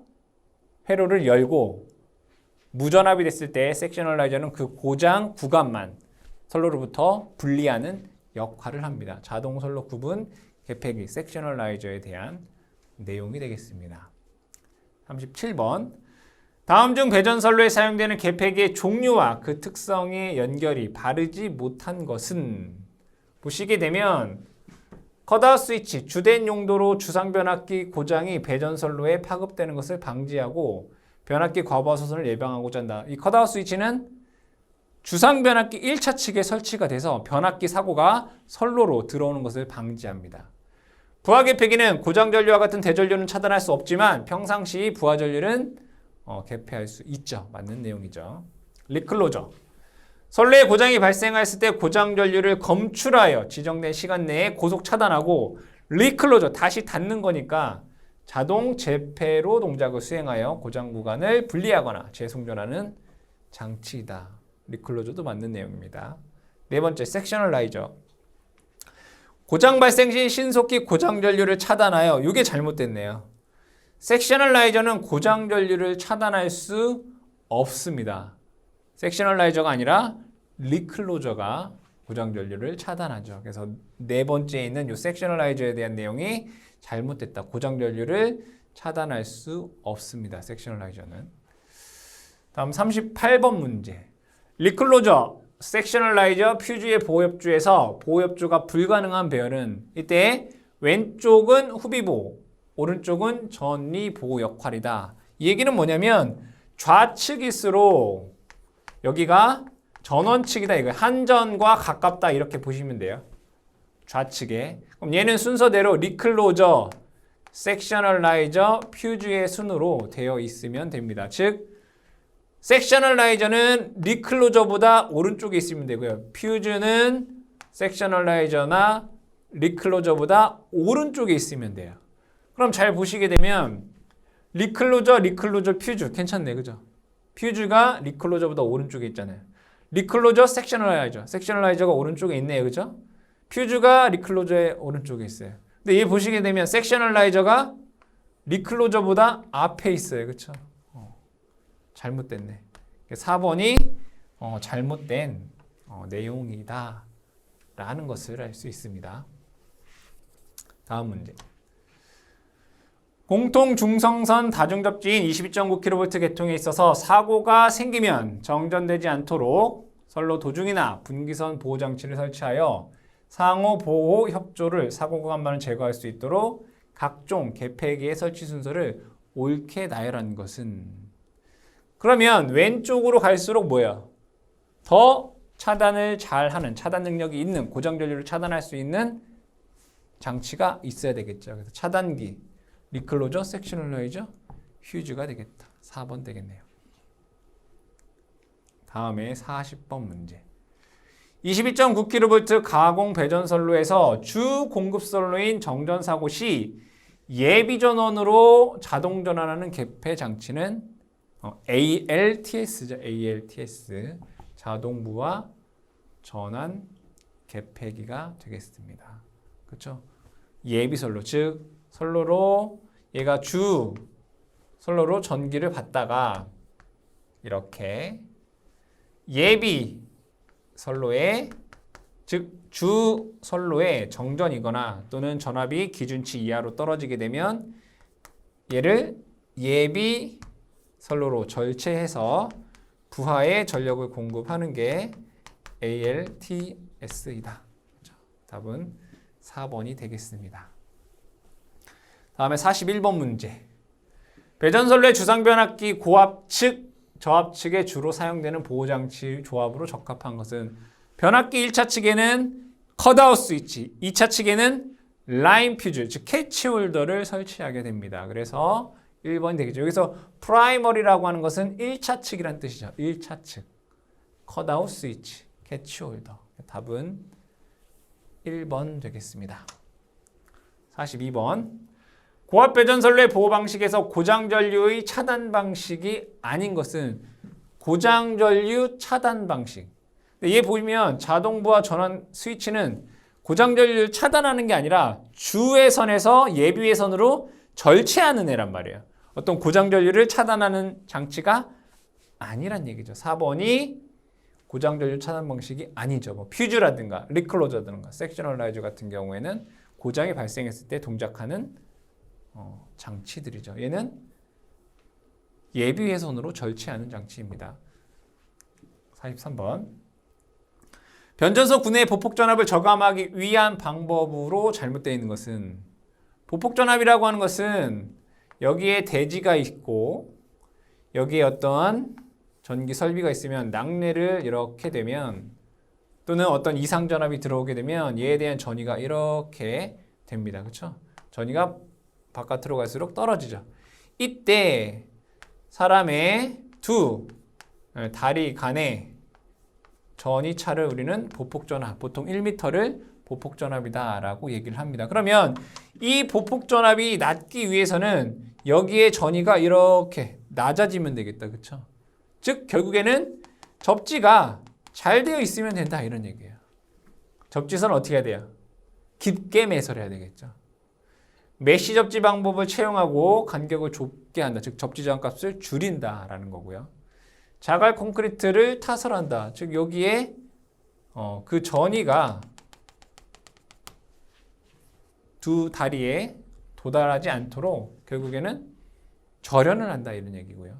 회로를 열고 무전압이 됐을 때 섹셔널 라이저는 그 고장 구간만 선로로부터 분리하는 역할을 합니다. 자동 선로 구분 개폐기 섹셔널 라이저에 대한 내용이 되겠습니다. 37번 다음 중 배전선로에 사용되는 개폐기의 종류와 그 특성의 연결이 바르지 못한 것은 보시게 되면 컷아웃 스위치, 주된 용도로 주상변압기 고장이 배전선로에 파급되는 것을 방지하고 변압기 과부하 소선을 예방하고자 한다. 이 컷아웃 스위치는 주상 변압기 1차 측에 설치가 돼서 변압기 사고가 선로로 들어오는 것을 방지합니다. 부하 개폐기는 고장 전류와 같은 대전류는 차단할 수 없지만 평상시 부하 전류는 개폐할 수 있죠. 맞는 내용이죠. 리클로저. 선로에 고장이 발생했을 때 고장 전류를 검출하여 지정된 시간 내에 고속 차단하고 리클로저 다시 닫는 거니까 자동 재폐로 동작을 수행하여 고장 구간을 분리하거나 재송전하는 장치이다. 리클로저도 맞는 내용입니다. 네 번째, 섹셔널라이저. 고장 발생 시 신속히 고장 전류를 차단하여, 이게 잘못됐네요. 섹셔널라이저는 고장 전류를 차단할 수 없습니다. 섹셔널라이저가 아니라 리클로저가 고장 전류를 차단하죠. 그래서 네 번째에 있는 이 섹셔널라이저에 대한 내용이 잘못됐다. 고장 전류를 차단할 수 없습니다. 섹셔널라이저는. 다음 38번 문제. 리클로저, 섹셔널라이저, 퓨즈의 보호협주에서 보호협주가 불가능한 배열은 이때 왼쪽은 후비보호, 오른쪽은 전위보호 역할이다. 이 얘기는 뭐냐면 좌측일수록 여기가 전원측이다. 이거 한전과 가깝다 이렇게 보시면 돼요. 좌측에. 그럼 얘는 순서대로 리클로저, 섹셔널라이저, 퓨즈의 순으로 되어 있으면 됩니다. 즉 섹셔널라이저는 리클로저보다 오른쪽에 있으면 되고요. 퓨즈는 섹셔널라이저나 리클로저보다 오른쪽에 있으면 돼요. 그럼 잘 보시게 되면 리클로저, 퓨즈 괜찮네, 그죠? 퓨즈가 리클로저보다 오른쪽에 있잖아요. 리클로저, 섹셔널라이저가 오른쪽에 있네요, 그죠? 퓨즈가 리클로저의 오른쪽에 있어요. 근데 얘 보시게 되면 섹셔널라이저가 리클로저보다 앞에 있어요, 그렇죠? 잘못됐네. 4번이 잘못된 내용이다 라는 것을 알 수 있습니다. 다음 문제. 공통 중성선 다중접지인 22.9kV 계통에 있어서 사고가 생기면 정전되지 않도록 선로 도중이나 분기선 보호장치를 설치하여 상호 보호 협조를 사고 구간만을 제거할 수 있도록 각종 개폐기의 설치 순서를 옳게 나열한 것은, 그러면 왼쪽으로 갈수록 뭐야? 더 차단을 잘하는, 차단 능력이 있는, 고장 전류를 차단할 수 있는 장치가 있어야 되겠죠. 그래서 차단기, 리클로저, 섹셔널라이저, 휴즈가 되겠다. 4번 되겠네요. 다음에 40번 문제. 22.9kV 가공 배전선로에서 주 공급선로인 정전사고 시 예비전원으로 자동 전환하는 개폐 장치는 ALTS죠. ALTS. 자동부하 전환 개폐기가 되겠습니다. 그렇죠? 예비선로, 즉 선로로 얘가 주 선로로 전기를 받다가 이렇게 예비 선로에, 즉 주 선로에 정전이거나 또는 전압이 기준치 이하로 떨어지게 되면 얘를 예비 선로로 절체해서 부하에 전력을 공급하는 게 ALTS이다. 답은 4번이 되겠습니다. 다음에 41번 문제. 배전선로의 주상변압기 고압측, 저압측에 주로 사용되는 보호장치 조합으로 적합한 것은 변압기 1차 측에는 컷아웃 스위치, 2차 측에는 라인 퓨즈, 즉 캐치홀더를 설치하게 됩니다. 그래서 1번이 되겠죠. 여기서 프라이머리라고 하는 것은 1차 측이란 뜻이죠. 1차 측. 컷아웃 스위치, 캐치홀더. 답은 1번 되겠습니다. 42번. 고압 배전선로의 보호 방식에서 고장 전류의 차단 방식이 아닌 것은 고장 전류 차단 방식. 얘 보면 자동부하 전환 스위치는 고장 전류를 차단하는 게 아니라 주외선에서 예비외선으로 절체하는 애란 말이에요. 어떤 고장 전류를 차단하는 장치가 아니란 얘기죠. 4번이 고장 전류 차단 방식이 아니죠. 뭐 퓨즈라든가 리클로저라든가 섹셔널라이저 같은 경우에는 고장이 발생했을 때 동작하는 장치들이죠. 얘는 예비외선으로 절체하는 장치입니다. 43번. 변전소 구내의 보폭전압을 저감하기 위한 방법으로 잘못되어 있는 것은, 보폭전압이라고 하는 것은 여기에 대지가 있고 여기에 어떤 전기 설비가 있으면 낙뢰를 이렇게 되면 또는 어떤 이상전압이 들어오게 되면 얘에 대한 전위가 이렇게 됩니다. 그렇죠? 전위가 바깥으로 갈수록 떨어지죠. 이때 사람의 두 다리 간의 전위차를 우리는 보폭전압, 보통 1m를 보폭전압이다 라고 얘기를 합니다. 그러면 이 보폭전압이 낮기 위해서는 여기에 전위가 이렇게 낮아지면 되겠다. 그렇죠? 즉 결국에는 접지가 잘 되어 있으면 된다 이런 얘기예요. 접지선은 어떻게 해야 돼요? 깊게 매설해야 되겠죠. 메쉬 접지 방법을 채용하고 간격을 좁게 한다. 즉 접지 저항값을 줄인다라는 거고요. 자갈 콘크리트를 타설한다. 즉 여기에 그 전위가 두 다리에 도달하지 않도록 결국에는 절연을 한다 이런 얘기고요.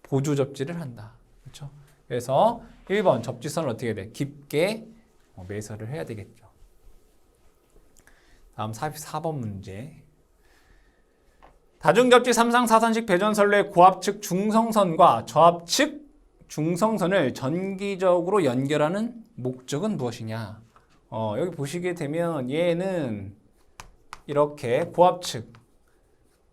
보조 접지를 한다. 그렇죠? 그래서 1번 접지선을 어떻게 해야 돼? 깊게 매설을 해야 되겠죠. 다음 44번 문제. 다중접지 3상 4선식 배전선로의 고압측 중성선과 저압측 중성선을 전기적으로 연결하는 목적은 무엇이냐? 여기 보시게 되면 얘는 이렇게 고압측,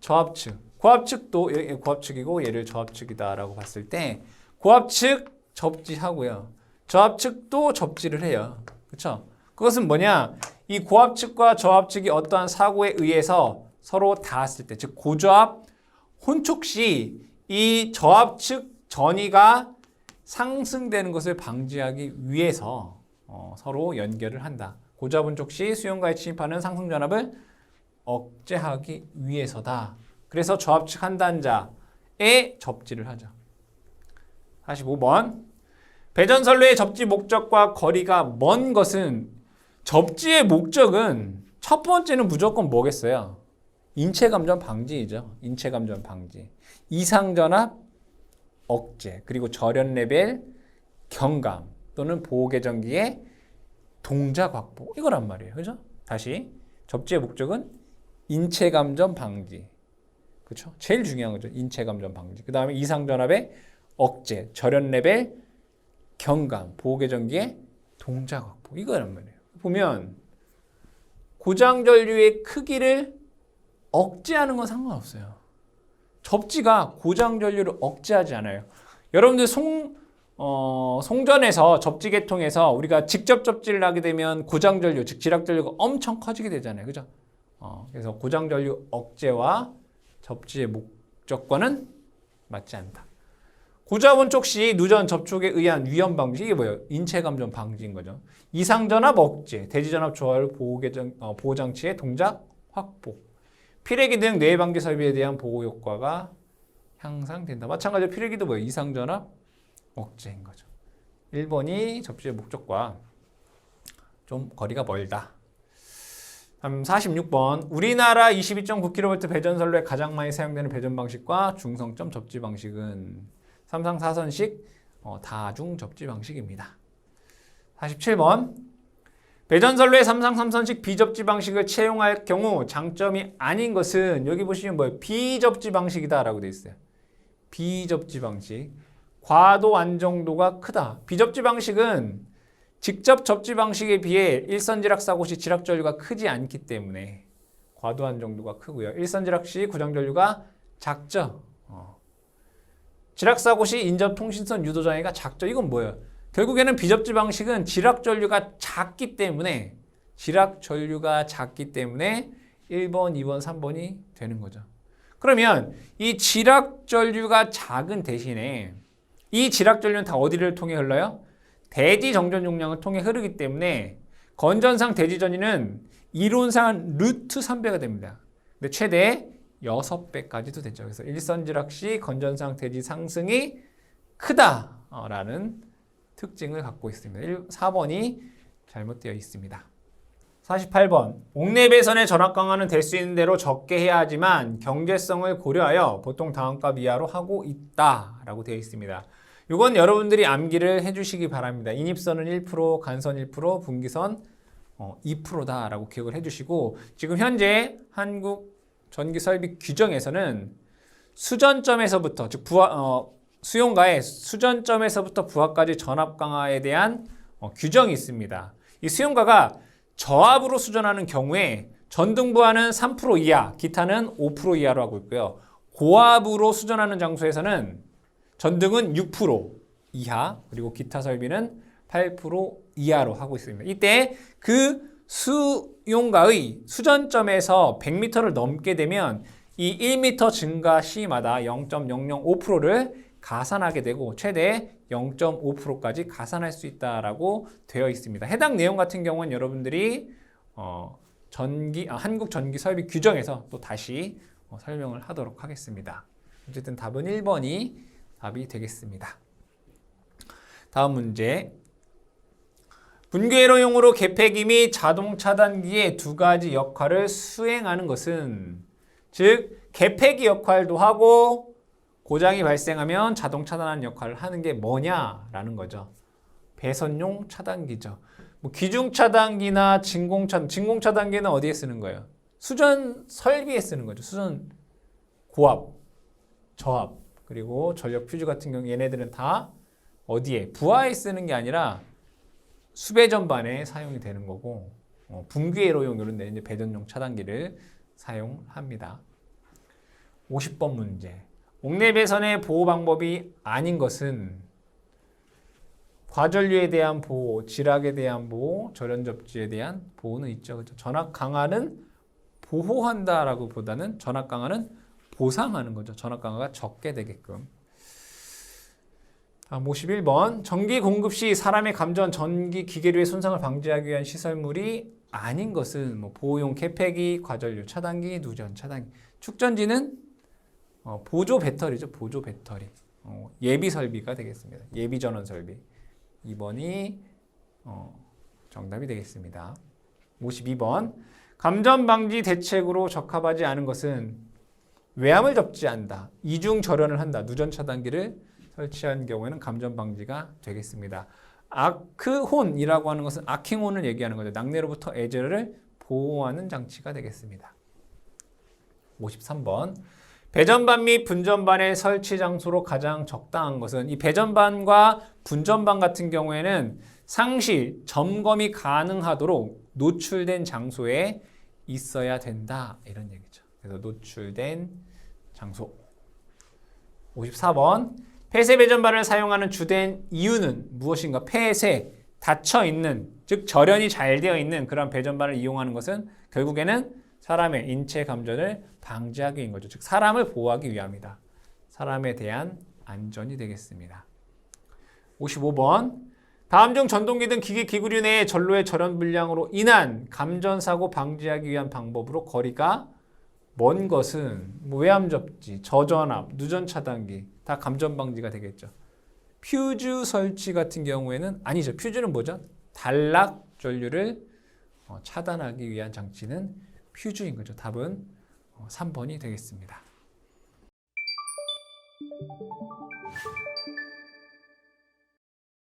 저압측, 고압측도 얘 고압측이고 얘를 저압측이다라고 봤을 때 고압측 접지하고요. 저압측도 접지를 해요. 그렇죠? 그것은 뭐냐? 이 고압측과 저압측이 어떠한 사고에 의해서 서로 닿았을 때, 즉 고저압 혼촉 시 이 저압측 전위가 상승되는 것을 방지하기 위해서 서로 연결을 한다. 고저압 혼촉 시 수용가에 침입하는 상승 전압을 억제하기 위해서다. 그래서 저압측 한 단자에 접지를 하죠. 45번. 배전선로의 접지 목적과 거리가 먼 것은 접지의 목적은 첫 번째는 무조건 뭐겠어요? 인체감전 방지이죠. 인체감전 방지. 이상전압 억제, 그리고 절연 레벨 경감 또는 보호계전기의 동작 확보. 이거란 말이에요. 그죠? 다시. 접지의 목적은 인체감전 방지. 그렇죠? 제일 중요한 거죠. 인체감전 방지. 그 다음에 이상전압의 억제, 절연 레벨 경감, 보호계전기의 동작 확보. 이거란 말이에요. 보면 고장전류의 크기를 억제하는 건 상관없어요. 접지가 고장전류를 억제하지 않아요. 여러분들 송전에서 접지 계통에서 우리가 직접 접지를 하게 되면 고장전류, 즉 지락전류가 엄청 커지게 되잖아요. 그죠? 그래서 고장전류 억제와 접지의 목적과는 맞지 않다. 고저압 혼촉 시 누전 접촉에 의한 위험 방지. 이게 뭐예요? 인체감전 방지인 거죠. 이상전압 억제, 대지전압 조화를 보호장치의 동작 확보. 피레기 등 뇌 방지 설비에 대한 보호 효과가 향상된다. 마찬가지로 피레기도 뭐예요? 이상전압 억제인 거죠. 1번이 접지의 목적과 좀 거리가 멀다. 다음 46번. 우리나라 22.9kV 배전선로에 가장 많이 사용되는 배전 방식과 중성점 접지 방식은 3상 4선식 다중 접지 방식입니다. 47번. 배전선로의 3상 3선식 비접지 방식을 채용할 경우 장점이 아닌 것은 여기 보시면 뭐예요? 비접지 방식이다 라고 되어 있어요. 비접지 방식. 과도 안정도가 크다. 비접지 방식은 직접 접지 방식에 비해 일선지락 사고 시 지락 전류가 크지 않기 때문에 과도 안정도가 크고요. 일선지락 시 고장 전류가 작죠. 지락 사고 시 인접 통신선 유도 장애가 작죠. 이건 뭐예요? 결국에는 비접지 방식은 지락 전류가 작기 때문에 1번, 2번, 3번이 되는 거죠. 그러면 이 지락 전류가 작은 대신에 이 지락 전류는 다 어디를 통해 흘러요? 대지 정전 용량을 통해 흐르기 때문에 건전상 대지 전위는 이론상 루트 3배가 됩니다. 근데 최대 6배까지도 되죠. 그래서 일선지락 시 건전상 대지 상승이 크다라는 특징을 갖고 있습니다. 4번이 잘못되어 있습니다. 48번. 옥내배선의 전압 강화는 될 수 있는 대로 적게 해야 하지만 경제성을 고려하여 보통 다음값 이하로 하고 있다라고 되어 있습니다. 이건 여러분들이 암기를 해주시기 바랍니다. 인입선은 1%, 간선 1%, 분기선 2%다라고 기억을 해주시고 지금 현재 한국 전기설비 규정에서는 수전점에서부터 즉 수용가의 수전점에서부터 부하까지 전압 강화에 대한 규정이 있습니다. 이 수용가가 저압으로 수전하는 경우에 전등부하는 3% 이하, 기타는 5% 이하로 하고 있고요. 고압으로 수전하는 장소에서는 전등은 6% 이하, 그리고 기타 설비는 8% 이하로 하고 있습니다. 이때 그 수용가의 수전점에서 100m를 넘게 되면 이 1m 증가 시마다 0.005%를 가산하게 되고 최대 0.5%까지 가산할 수 있다라고 되어 있습니다. 해당 내용 같은 경우는 여러분들이 한국전기설비 규정에서 또 다시 설명을 하도록 하겠습니다. 어쨌든 답은 1번이 답이 되겠습니다. 다음 문제. 분괴로용으로 개폐기 및 자동 차단기의 두 가지 역할을 수행하는 것은, 즉 개폐기 역할도 하고 고장이 발생하면 자동 차단하는 역할을 하는 게 뭐냐라는 거죠. 배선용 차단기죠. 기중 차단기나 진공 차단기는 어디에 쓰는 거예요? 수전 설비에 쓰는 거죠. 수전 고압, 저압, 그리고 전력 퓨즈 같은 경우 얘네들은 다 어디에? 부하에 쓰는 게 아니라 수배 전반에 사용이 되는 거고, 분괴로용 이런 데 이제 배전용 차단기를 사용합니다. 50번 문제. 옥내 배선의 보호 방법이 아닌 것은 과전류에 대한 보호, 지락에 대한 보호, 절연 접지에 대한 보호는 있죠. 그렇죠? 전압 강화는 보호한다라고 보다는 전압 강화는 보상하는 거죠. 전압 강화가 적게 되게끔. 51번. 전기 공급 시 사람의 감전, 전기 기계류의 손상을 방지하기 위한 시설물이 아닌 것은 보호용 개폐기, 과전류 차단기, 누전 차단기. 축전지는 보조 배터리죠. 보조 배터리. 예비 설비가 되겠습니다. 예비 전원 설비. 2번이 정답이 되겠습니다. 52번. 감전 방지 대책으로 적합하지 않은 것은 외암을 접지한다. 이중 절연을 한다. 누전 차단기를 설치한 경우에는 감전 방지가 되겠습니다. 아크혼이라고 하는 것은 아킹혼을 얘기하는 거죠. 낙뢰로부터 애저를 보호하는 장치가 되겠습니다. 53번. 배전반 및 분전반의 설치 장소로 가장 적당한 것은, 이 배전반과 분전반 같은 경우에는 상시 점검이 가능하도록 노출된 장소에 있어야 된다. 이런 얘기죠. 그래서 노출된 장소. 54번. 폐쇄 배전반을 사용하는 주된 이유는 무엇인가? 폐쇄, 닫혀있는, 즉 절연이 잘 되어 있는 그런 배전반을 이용하는 것은 결국에는 사람의 인체 감전을 방지하기 위한 거죠. 즉 사람을 보호하기 위함이다. 사람에 대한 안전이 되겠습니다. 55번. 다음 중 전동기 등 기기 기구류 내의 전로의 절연 불량으로 인한 감전사고 방지하기 위한 방법으로 거리가 먼 것은 외암 접지, 저전압, 누전 차단기 다 감전 방지가 되겠죠. 퓨즈 설치 같은 경우에는 아니죠. 퓨즈는 뭐죠? 단락 전류를 차단하기 위한 장치는 퓨즈인 거죠. 답은 3번이 되겠습니다.